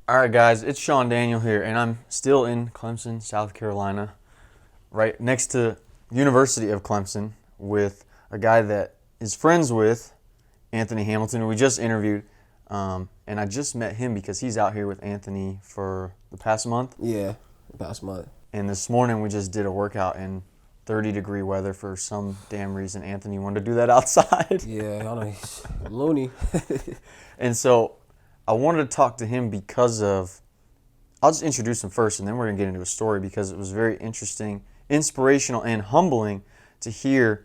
All right, guys, it's Sean Daniel here, and I'm still in Clemson, South Carolina, right next to University of Clemson with a guy that is friends with Anthony Hamilton, who we just interviewed. And I just met him because he's out here with Anthony for the past month. Yeah, past month. And this morning we just did a workout in 30-degree weather for some damn reason. Anthony wanted to do that outside. Yeah, I don't know, he's loony. And so I wanted to talk to him because of, I'll just introduce him first and then we're going to get into a story because it was very interesting, inspirational, and humbling to hear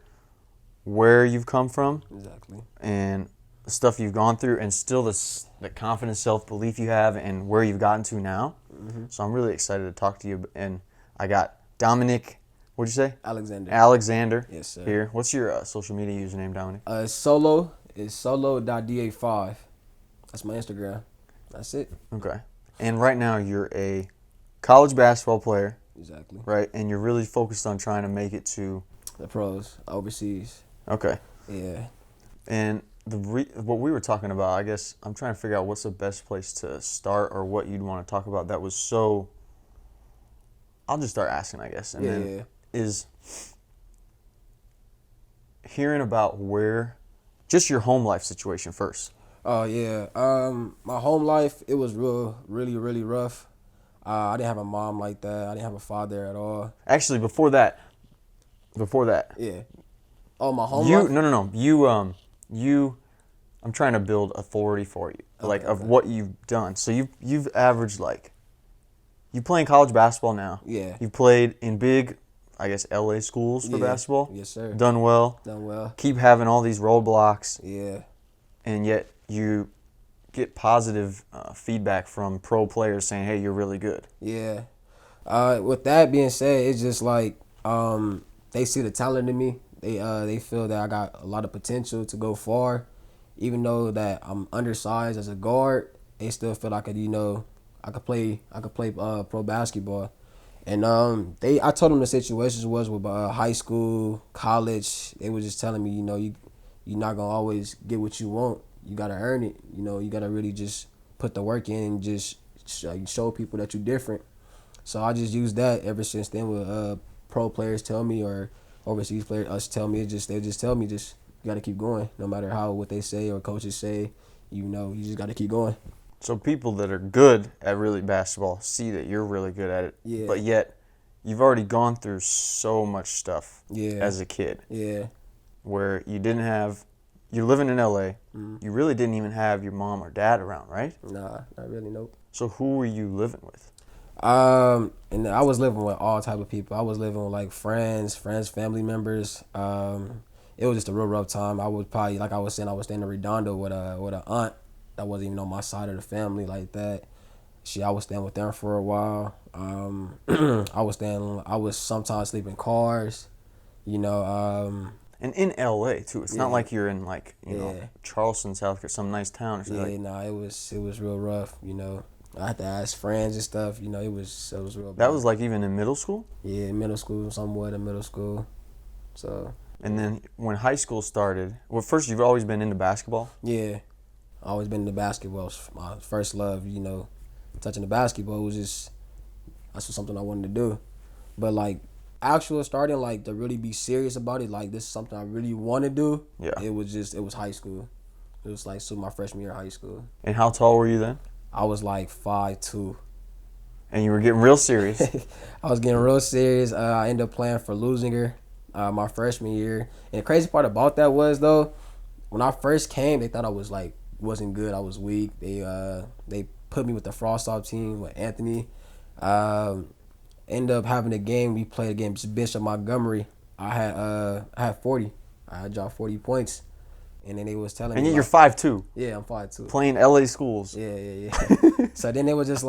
where you've come from Exactly. and the stuff you've gone through and still the confidence, self-belief you have and where you've gotten to now. Mm-hmm. So I'm really excited to talk to you. And I got Dominique, what'd you say? Alexander. Yes, sir. Here. What's your social media username, Dominic? Solo is solo.da5. That's my Instagram. That's it. Okay. And right now you're a college basketball player, Exactly. right? And you're really focused on trying to make it to The pros, overseas. okay. Yeah. And what we were talking about, I guess I'm trying to figure out what's the best place to start or what you'd want to talk about that was so. I'll just start asking, I guess, and then is hearing about just your home life situation first. Oh, yeah. My home life, it was really rough. I didn't have a mom like that. I didn't have a father at all. Actually, before that. Yeah. Oh, my home You life? no. I'm trying to build authority for you, of what you've done. So you've averaged you play in college basketball now. Yeah. You've played in big, I guess, LA schools for basketball. Yes, sir. Done well. Keep having all these roadblocks. Yeah. And yet you get positive feedback from pro players saying, "Hey, you're really good." Yeah. With that being said, it's just they see the talent in me. They feel that I got a lot of potential to go far, even though that I'm undersized as a guard. They still feel I could play pro basketball. And I told them the situations was with high school, college. They were just telling me, you're not gonna always get what you want. You gotta earn it. You gotta really just put the work in and just show people that you're different. So I just used that ever since then. With pro players tell me or overseas players tell me, they just tell me you gotta keep going, no matter what they say or coaches say. You just gotta keep going. So people that are good at really basketball see that you're really good at it. Yeah. But yet, you've already gone through so much stuff as a kid. Yeah. Where you're living in LA. Mm-hmm. You really didn't even have your mom or dad around, right? Nah, not really, nope. So who were you living with? And I was living with all type of people. I was living with friends, family members. It was just a real rough time. I was probably, like I was saying, I was staying in Redondo with an aunt that wasn't even on my side of the family like that. I was staying with them for a while. I was sometimes sleeping in cars, And in LA too. It's not like you're in Charleston, South Carolina, some nice town or something. It was real rough, I had to ask friends and stuff, it was real bad. That was even in middle school? Yeah, middle school, somewhat in middle school. So. And then when high school started, well, first you've always been into basketball? Yeah, always been into basketball. It was my first love, touching the basketball was something I wanted to do. But actual starting to really be serious about it, this is something I really want to do. Yeah. It was high school. It was my freshman year of high school. And how tall were you then? I was 5'2". And you were getting real serious. I was getting real serious. I ended up playing for Lusinger my freshman year. And the crazy part about that was, though, when I first came, they thought I was wasn't good. I was weak. They put me with the Frost-Off team with Anthony. Ended up having a game. We played against Bishop Montgomery. I had 40. I had dropped 40 points. And then they was telling me. And you're 5'2". Yeah, I'm 5'2". Playing LA schools. Yeah. So then they was just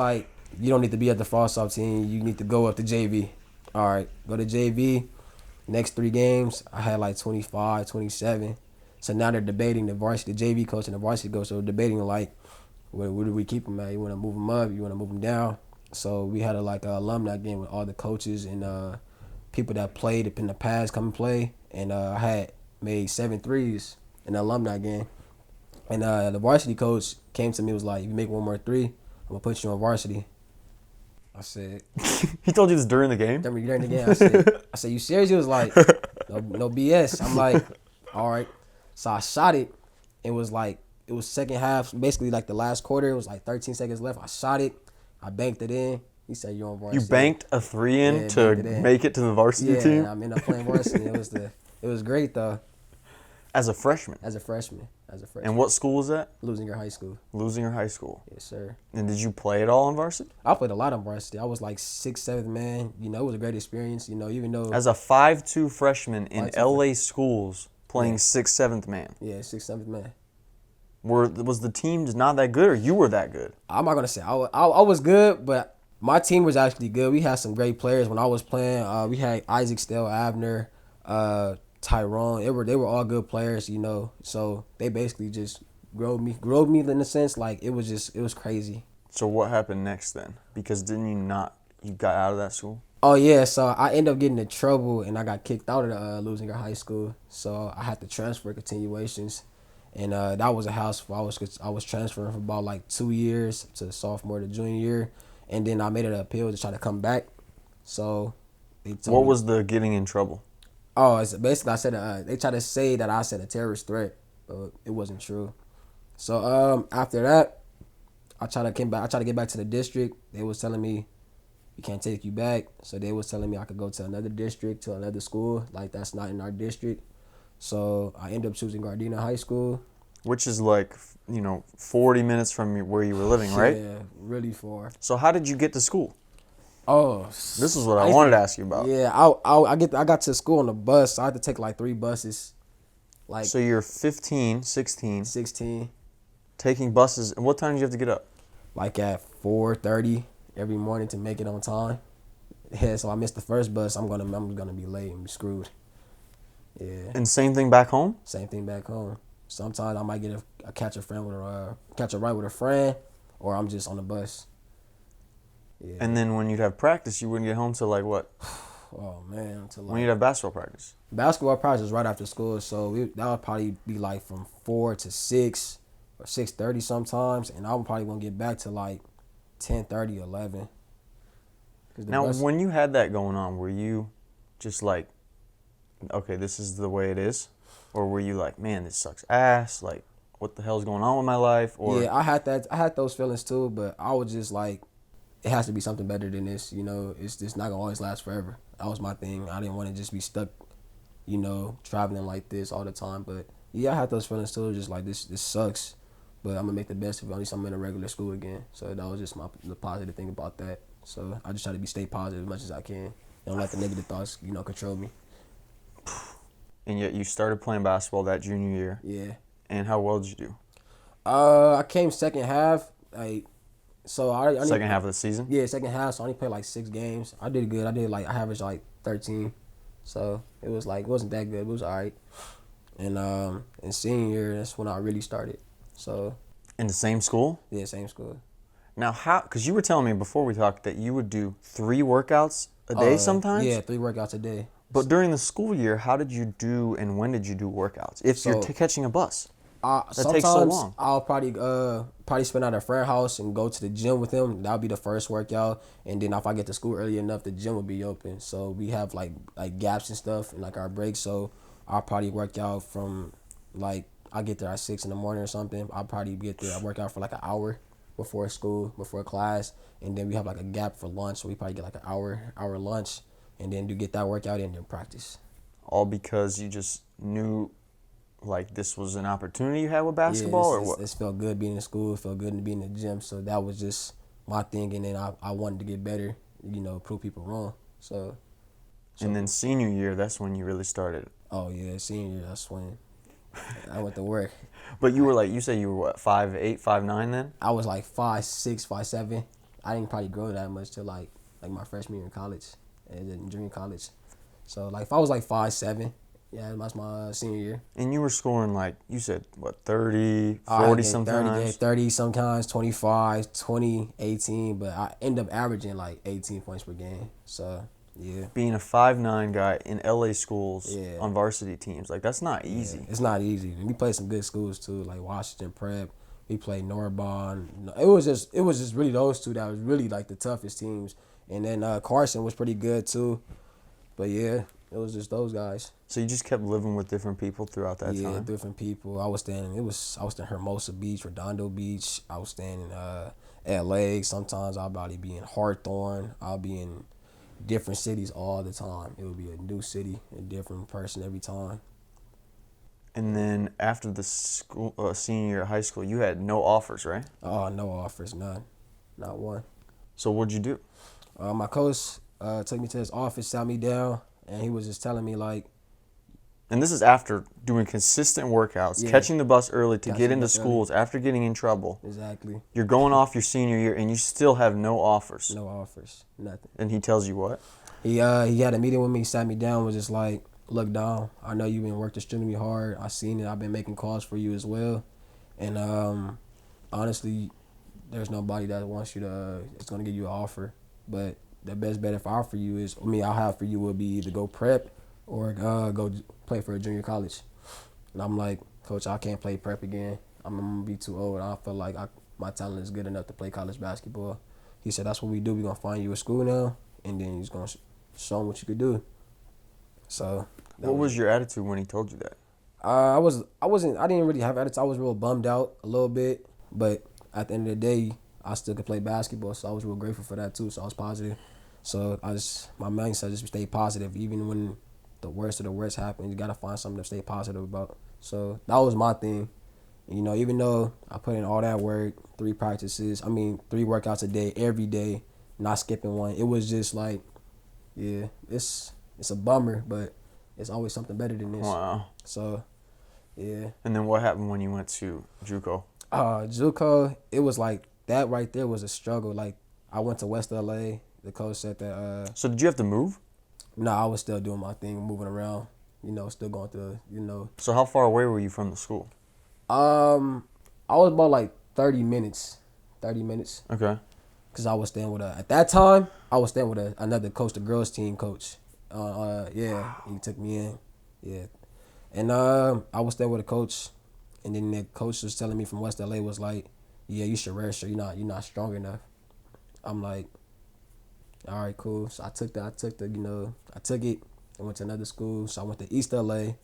you don't need to be at the Frost-Off team. You need to go up to JV. All right, go to JV. Next 3 games, I had 25, 27. So now they're debating the JV coach and the varsity coach. So debating where do we keep him at? You want to move him up? You want to move him down? So we had a alumni game with all the coaches and people that played in the past come and play. And I had made 7 threes in the alumni game. And the varsity coach came to me and was like, if you make one more 3, I'm gonna put you on varsity. I said, He told you this during the game? during the game, I said, you serious? He was like, no BS. I'm like, all right. So I shot it. It was second half, basically like the last quarter. It was like 13 seconds left. I shot it. I banked it in. He said, you're on varsity. You banked a 3 in to make it to the varsity team? Yeah, I ended up playing varsity. It was great though. As a freshman? As a freshman. And what school was that? Losinger High School. Losinger High School. Yes, sir. And did you play at all on varsity? I played a lot on varsity. I was like 6th, 7th man. You know, it was a great experience. You know, even though as a 5'2" freshman in LA schools playing 6th, 7th man. Yeah, 6th, 7th man. Was the team just not that good, or you were that good? I'm not gonna say I was good, but my team was actually good. We had some great players when I was playing. We had Isaac Stell, Abner, Tyrone. They were all good players, you know. So they basically just growed me in a sense. Like it was crazy. So what happened next then? Because didn't you got out of that school? Oh yeah, so I ended up getting in trouble and I got kicked out of the Losinger High School. So I had to transfer continuations, and that was a house where I was transferring for about like 2 years to sophomore to junior year, and then I made it an appeal to try to come back. So they told What me, was the getting in trouble? Oh, it's basically I said they tried to say that I said a terrorist threat, but it wasn't true. So after that, I tried to get back to the district. They was telling me we can't take you back. So they was telling me I could go to another district, to another school, like that's not in our district. So I ended up choosing Gardena High School. Which is like, 40 minutes from where you were living, right? Yeah, really far. So how did you get to school? Oh, this is what I wanted to ask you about. Yeah, I got to school on the bus. So I had to take like 3 buses. Like so you're 15, 16. 16. Taking buses. And what time do you have to get up? Like at 4:30 every morning to make it on time. Yeah, so I missed the first bus. I'm gonna be late and be screwed. Yeah. And same thing back home? Same thing back home. Sometimes I might get catch a ride with a friend, or I'm just on the bus. Yeah. And then when you'd have practice, you wouldn't get home till like what? Oh man, when you'd have basketball practice. Basketball practice is right after school, so that would probably be like from 4 to 6 or 6:30 sometimes, and I would probably won't get back to like 10:30, 11. Now, when you had that going on, were you just like, okay, this is the way it is? Or were you like, man, this sucks ass? Like, what the hell's going on with my life? Or yeah, I had those feelings too, but I was just like, it has to be something better than this. You know, it's just not gonna always last forever. That was my thing. I didn't want to just be stuck, traveling like this all the time. But yeah, I had those feelings too. Just like this sucks, but I'm gonna make the best of it. At least I'm in a regular school again. So that was just the positive thing about that. So I just try to stay positive as much as I can. Don't let the negative thoughts, control me. And yet you started playing basketball that junior year. Yeah. And how well did you do? I came second half. Second half of the season? Yeah, second half. So I only played like 6 games. I did good. I averaged like 13. So it wasn't that good. It was all right. And in senior year, that's when I really started. So. In the same school? Yeah, same school. Now, because you were telling me before we talked that you would do 3 workouts a day sometimes? Yeah, 3 workouts a day. But during the school year, how did you do and when did you do workouts? If you're catching a bus, that takes so long. I'll probably spend at a friend house and go to the gym with him. That'll be the first workout. And then if I get to school early enough, the gym will be open. So we have like gaps and stuff and like our breaks. So I'll probably work out from I get there at 6 in the morning or something. I'll probably get there. I work out for like an hour before school, before class. And then we have like a gap for lunch. So we probably get like an hour lunch. And then get that workout in and then practice. All because you just knew, this was an opportunity you had with basketball, or what? It felt good being in school. It felt good to be in the gym. So that was just my thing. And then I wanted to get better, prove people wrong. So. And then senior year, that's when you really started. Oh, yeah, senior year, that's when I went to work. But you were you said you were what, 5'8", 5'9" then? I was like 5'6", 5'7". I didn't probably grow that much till like my freshman year in college. And then junior college. So, if I was 5'7", yeah, that's my senior year. And you were scoring, you said, what, 30, 40 sometimes? 30 sometimes, 25, 20, 18. But I end up averaging, 18 points per game. So, yeah. Being a 5'9" guy in LA schools on varsity teams, that's not easy. Yeah, it's not easy. And we played some good schools, too, like Washington Prep, We played Norbon. It was just really those two that was really like the toughest teams. And then Carson was pretty good too. But yeah, it was just those guys. So you just kept living with different people throughout that Yeah, time? different people. I was staying in Hermosa Beach, Redondo Beach. I was staying in LA. Sometimes I'll probably be in Hawthorne. I'll be in different cities all the time. It would be a new city, a different person every time. And then after the school senior year of high school, you had no offers, right? Oh, no offers, none. Not one. So what'd you do? My coach took me to his office, sat me down, and he was just telling me like, And this is after doing consistent workouts, Yeah. catching the bus early to Catching get the into bus early. schools after getting in trouble. exactly, You're going off your senior year and you still have no offers. no offers, nothing. And he tells you what? He had a meeting with me, sat me down, was just like, look, Dom, I know you've been working extremely hard. I seen it. I've been making calls for you as well. And honestly, there's nobody that wants you to, it's going to give you an offer. But the best bet if I offer you is, I'll have for you will be either go prep or go play for a junior college. And I'm like, Coach, I can't play prep again. I'm going to be too old. I don't feel like my talent is good enough to play college basketball. He said, that's what we do. We're going to find you a school now, and then he's going to show them what you could do. So What was your attitude when he told you that? I didn't really have attitude. I was real bummed out a little bit, but at the end of the day, I still could play basketball, so I was real grateful for that too. So I was positive. So my mindset just stay positive, even when the worst of the worst happens. You gotta find something to stay positive about. So that was my thing. Even though I put in all that work, 3 workouts a day, every day, not skipping one, it was just like, yeah, it's a bummer, but it's always something better than this. Wow. So, yeah. And then what happened when you went to JUCO? JUCO, it was like that right there was a struggle. Like I went to West LA. The coach said that. So did you have to move? No, I was still doing my thing, moving around. Still going through. So how far away were you from the school? I was about like 30 minutes. 30 minutes. Okay. Cause I was staying with at that time I was staying with another coach, the girls team coach. Yeah, he took me in. Yeah, and I was staying with a coach, and then the coach was telling me from West LA was like, yeah, you should redshirt. You're not strong enough. I'm like, all right, cool. So I took it. I went to another school. So I went to East LA,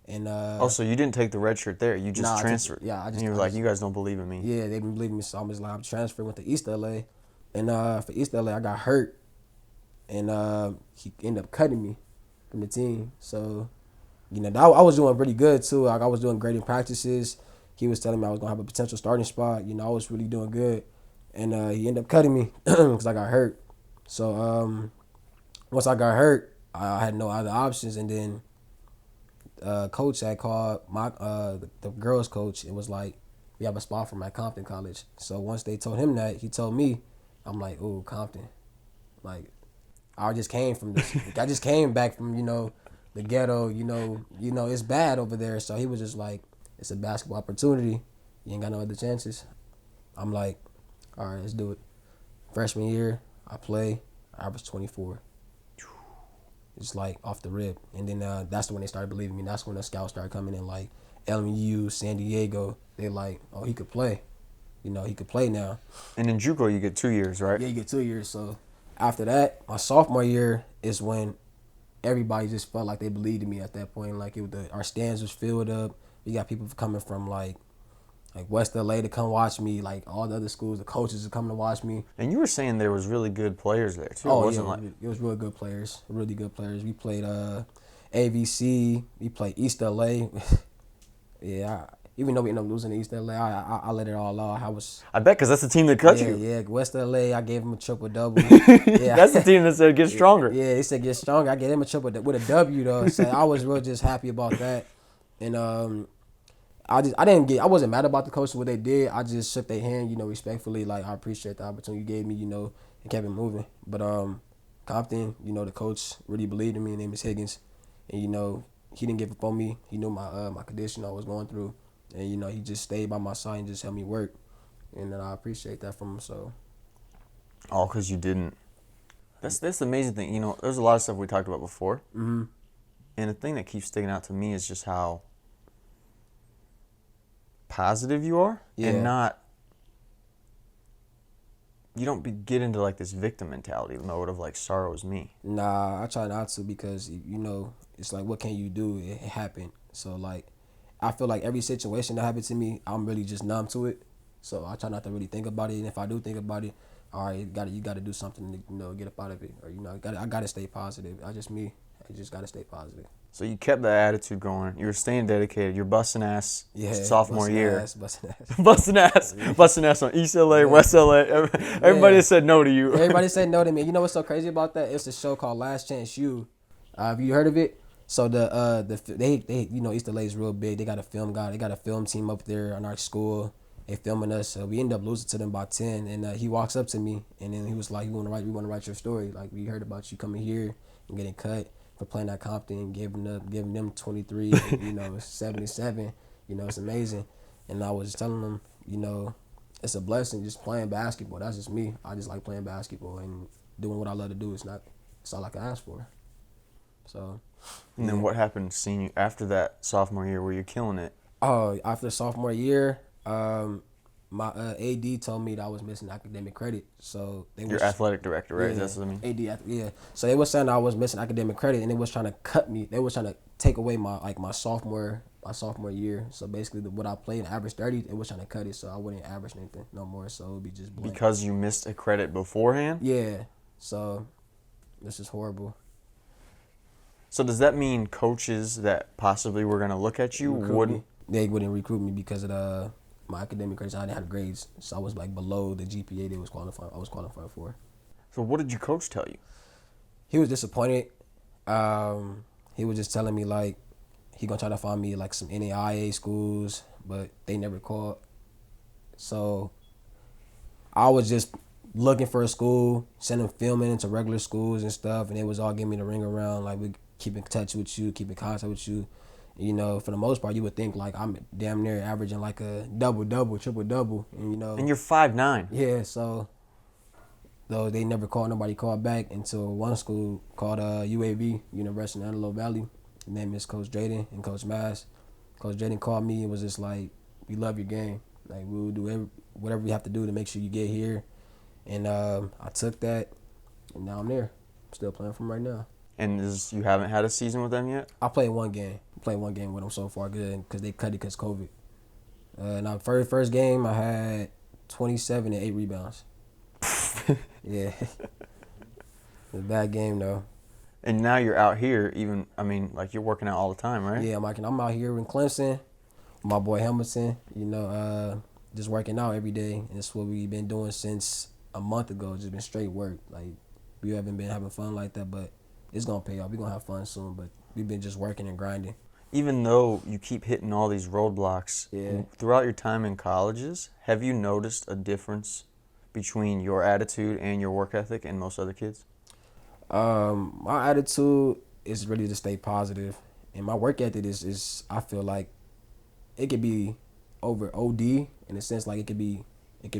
and So you didn't take the red shirt there. You just transferred. And you were like, you guys don't believe in me. Yeah, they didn't believe me. So I was like, I'm transferred. Went to East LA, and for East LA, I got hurt, and he ended up cutting me from the team. So, I was doing pretty good too. Like I was doing great in practices. He was telling me I was gonna have a potential starting spot. I was really doing good, and he ended up cutting me because I got hurt. So once I got hurt, I had no other options, and then coach had called the girls coach. It was like, we have a spot for him at Compton College. So once they told him that, he told me, I'm like, ooh, Compton. Like, I just came back from, the ghetto, it's bad over there. So he was just like, it's a basketball opportunity. You ain't got no other chances. I'm like, all right, let's do it. Freshman year, I averaged 24. It's like off the rip. And then that's when they started believing me. That's when the scouts started coming in, like LMU, San Diego. They like, oh, he could play. He could play now. And in JUCO, you get 2 years, right? Yeah, you get 2 years. So after that, my sophomore year is when everybody just felt like they believed in me at that point. Like our stands was filled up. We got people coming from like West LA to come watch me. Like all the other schools, the coaches are coming to watch me. And you were saying there was really good players there too. Oh, it wasn't it was really good players. Really good players. We played AVC. We played East LA. Yeah. Even though we ended up losing to East LA, I let it all out. I bet, because that's the team that cut you. Yeah, West LA, I gave him a triple-double. Yeah. That's the team that said get stronger. Yeah, they said get stronger. I gave him a triple with a W though. So I was real just happy about that. And I wasn't mad about the coach what they did. I just shook their hand, respectfully. Like, I appreciate the opportunity you gave me, and kept it moving. But Compton, the coach really believed in me. His name is Higgins, and he didn't give up on me. He knew my condition I was going through. And, he just stayed by my side and just helped me work. And I appreciate that from him, so. All because you didn't. That's the amazing thing. There's a lot of stuff we talked about before. Mm-hmm. And the thing that keeps sticking out to me is just how positive you are, Yeah. and not. You don't get into like this victim mentality mode of like sorrow is me. Nah, I try not to because it's like what can you do? It happened. So like, I feel like every situation that happened to me, I'm really just numb to it. So I try not to really think about it. And if I do think about it, all right, you gotta do something to get up out of it, or I gotta stay positive. I just gotta stay positive. So you kept that attitude going. You were staying dedicated. You're busting ass Yeah, sophomore year. busting ass. busting ass on East LA, West LA. Everybody said no to you. Everybody said no to me. You know what's so crazy about that? It's a show called Last Chance U. Have you heard of it? So they East LA is real big. They got a film guy. They got a film team up there on our school. They filming us. So we ended up losing to them by 10. And he walks up to me and then he was like, we want to write your story. Like we heard about you coming here and getting cut for playing at Compton, giving them 23, 77. It's amazing. And I was telling them, it's a blessing just playing basketball. That's just me. I just like playing basketball and doing what I love to do. It's all I can ask for. So. And then what happened senior after that sophomore year? Were you killing it? Oh, after sophomore year, my AD told me that I was missing academic credit. So Your athletic director, right? Yeah, That's what I mean. AD, yeah. So they was saying I was missing academic credit, and they was trying to cut me. They was trying to take away my sophomore year. So basically, what I played, average 30, it was trying to cut it, so I wouldn't average anything no more. So it would be just blank. Because you missed a credit beforehand? Yeah. So this is horrible. So does that mean coaches that possibly were going to look at you wouldn't? They wouldn't recruit me because of my academic grades. I didn't have grades, so I was like below the GPA I was qualified for. So what did your coach tell you? He was disappointed. He was just telling me like he gonna try to find me like some NAIA schools, but they never called. So I was just looking for a school, sending filming into regular schools and stuff, and it was all giving me the ring around like we keep in touch with you, keep in contact with you. For the most part, you would think like I'm damn near averaging like a double, triple-double, and And you're 5'9". Yeah, so though they never called, nobody called back until one school called UAV, University of Antelope Valley. His name is Coach Drayden and Coach Mass. Coach Drayden called me and was just like, "We love your game. Like we will do whatever we have to do to make sure you get here." And I took that, and now I'm there. I'm still playing for them right now. And you haven't had a season with them yet? I played one game. Played one game with them so far, good, because they cut it because COVID. Now first game I had 27 and 8 rebounds. Yeah, it's a bad game though. And now you're out here. Like you're working out all the time, right? Yeah, I'm out here in Clemson. My boy Hamilton, just working out every day, and it's what we've been doing since a month ago. Just been straight work. Like we haven't been having fun like that, but it's gonna pay off. We're gonna have fun soon, but we've been just working and grinding. Even though you keep hitting all these roadblocks, throughout your time in colleges, have you noticed a difference between your attitude and your work ethic and most other kids? My attitude is really to stay positive, and my work ethic is I feel like it could be over OD in a sense, like it could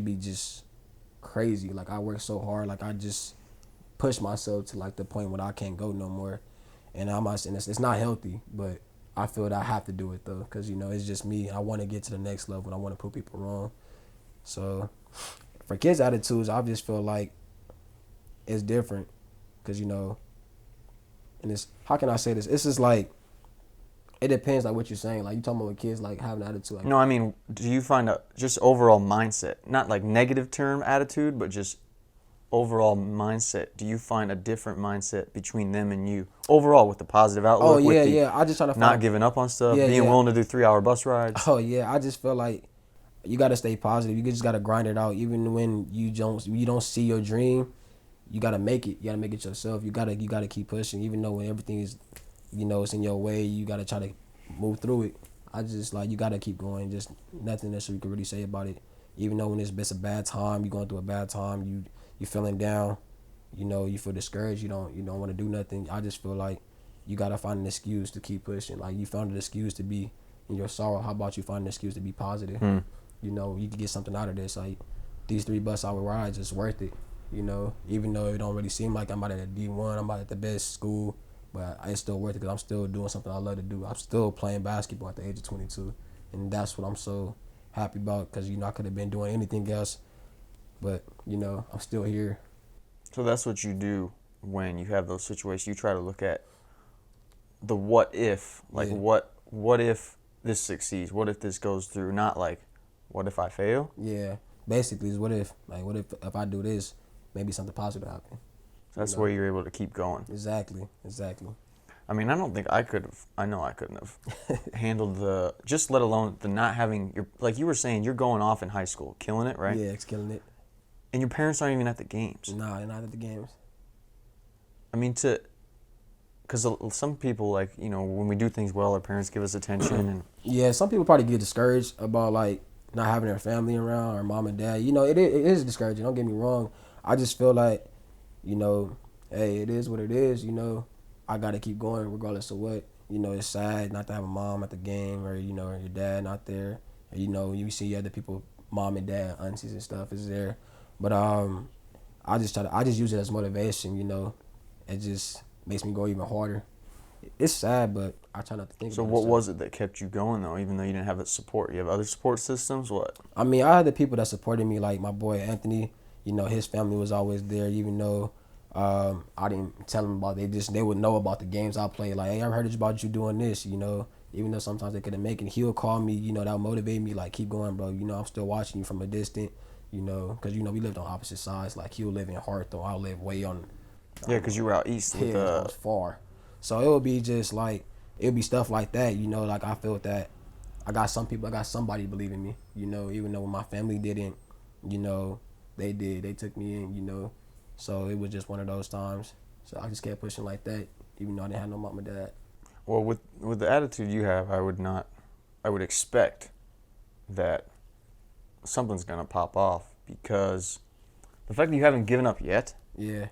be just crazy. Like I work so hard, like I just push myself to like the point where I can't go no more, and it's not healthy, but I feel that I have to do it though, because it's just me. I want to get to the next level, and I want to prove people wrong. So for kids' attitudes, I just feel like it's different, because and it's, how can I say this? It's just like it depends like what you're saying. Like you talking about with kids like having an attitude. Like, No, I mean, do you find just overall mindset, not like negative term attitude, but just overall mindset? Do you find a different mindset between them and you overall with the positive outlook? I just try to find, not giving up on stuff, being willing to do 3-hour bus rides. Oh yeah, I just feel like you gotta stay positive. You just gotta grind it out, even when you don't see your dream. You gotta make it. You gotta make it yourself. You gotta keep pushing, even though when everything is, it's in your way. You gotta try to move through it. I just you gotta keep going. Just nothing else we can really say about it. Even though when it's a bad time, you're going through a bad time. You feeling down. You feel discouraged. You don't want to do nothing. I just feel like you gotta find an excuse to keep pushing. Like you found an excuse to be in your sorrow. How about you find an excuse to be positive? You can get something out of this. Like these 3 bus hour rides, it's worth it. Even though it don't really seem like I'm out at a D1, I'm out at the best school, but it's still worth it because I'm still doing something I love to do. I'm still playing basketball at the age of 22, and that's what I'm so happy about because, I could have been doing anything else. But, I'm still here. So that's what you do when you have those situations. You try to look at the what if. Like, Yeah. what if this succeeds? What if this goes through? Not like, what if I fail? Yeah. Basically, is what if. Like, what if I do this, maybe something positive happen. That's where you're able to keep going. Exactly. I mean, I don't think I could have. I know I couldn't have handled just let alone the not having your, like you were saying, you're going off in high school, killing it, right? Yeah, it's killing it. And your parents aren't even at the games. Nah, they're not at the games. I mean, because some people, like, when we do things well, our parents give us attention. And Yeah, some people probably get discouraged about, like, not having their family around or mom and dad. It is discouraging. Don't get me wrong. I just feel like, hey, it is what it is. I got to keep going regardless of what. It's sad not to have a mom at the game or, or your dad not there. Or, you see other people, mom and dad, aunties and stuff is there. But I just use it as motivation, It just makes me go even harder. It's sad, but I try not to think so about it. what was it that kept you going, though, even though you didn't have that support? You have other support systems? What? I mean, I had the people that supported me, like my boy Anthony. His family was always there, even though I didn't tell them about it. They would know about the games I played. Like, hey, I heard about you doing this, Even though sometimes they couldn't make it, he'll call me, that would motivate me, like, keep going, bro. I'm still watching you from a distance, because, we lived on opposite sides. Like, he'll live in Harthorne, I'll live way on. Yeah, because you were out east. Yeah, it was far. So it would be just like, it would be stuff like that, like I felt that I got somebody believing me, even though when my family didn't, they did. They took me in, So it was just one of those times. So I just kept pushing like that, even though I didn't have no mom and dad. Well, with the attitude you have, I would expect that something's going to pop off, because the fact that you haven't given up yet. Yeah.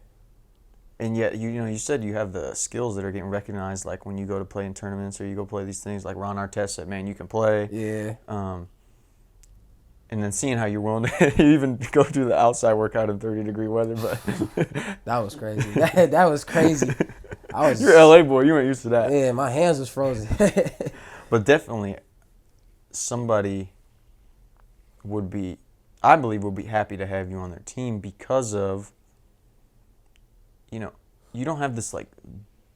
And yet, you said you have the skills that are getting recognized, like when you go to play in tournaments or you go play these things, like Ron Artest said, man, you can play. Yeah. And then seeing how you're willing to even go do the outside workout in 30-degree weather. But that was crazy. That was crazy. You're an LA boy. You weren't used to that. Yeah, my hands was frozen. But definitely somebody I believe would be happy to have you on their team because of, you don't have this, like,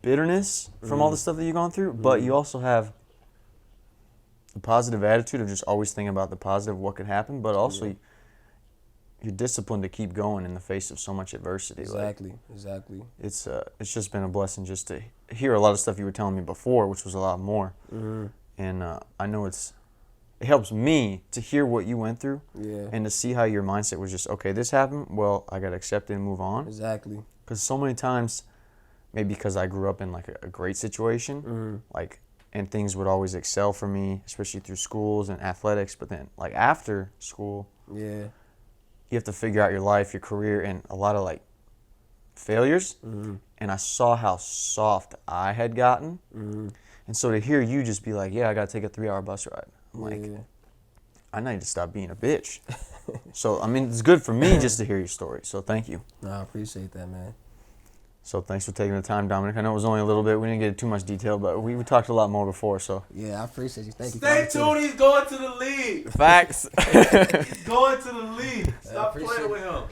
bitterness from all the stuff that you've gone through, but you also have the positive attitude of just always thinking about the positive, what could happen, but also you're disciplined to keep going in the face of so much adversity. Exactly. It's just been a blessing just to hear a lot of stuff you were telling me before, which was a lot more. Mm-hmm. And I know it helps me to hear what you went through and to see how your mindset was just, okay, this happened, well, I got to accept it and move on. Exactly. Because so many times, maybe because I grew up in, like, a great situation, like, and things would always excel for me, especially through schools and athletics. But then, like, after school, you have to figure out your life, your career, and a lot of, like, failures. And I saw how soft I had gotten. And so to hear you just be like, yeah, I got to take a 3-hour bus ride. I'm like, I need to stop being a bitch. So, I mean, it's good for me just to hear your story. So thank you. No, I appreciate that, man. So thanks for taking the time, Dominic. I know it was only a little bit. We didn't get into too much detail, but we talked a lot more before. So yeah, I appreciate you. Thank you. Stay tuned. He's going to the league. Facts. He's going to the league. Stop playing with him.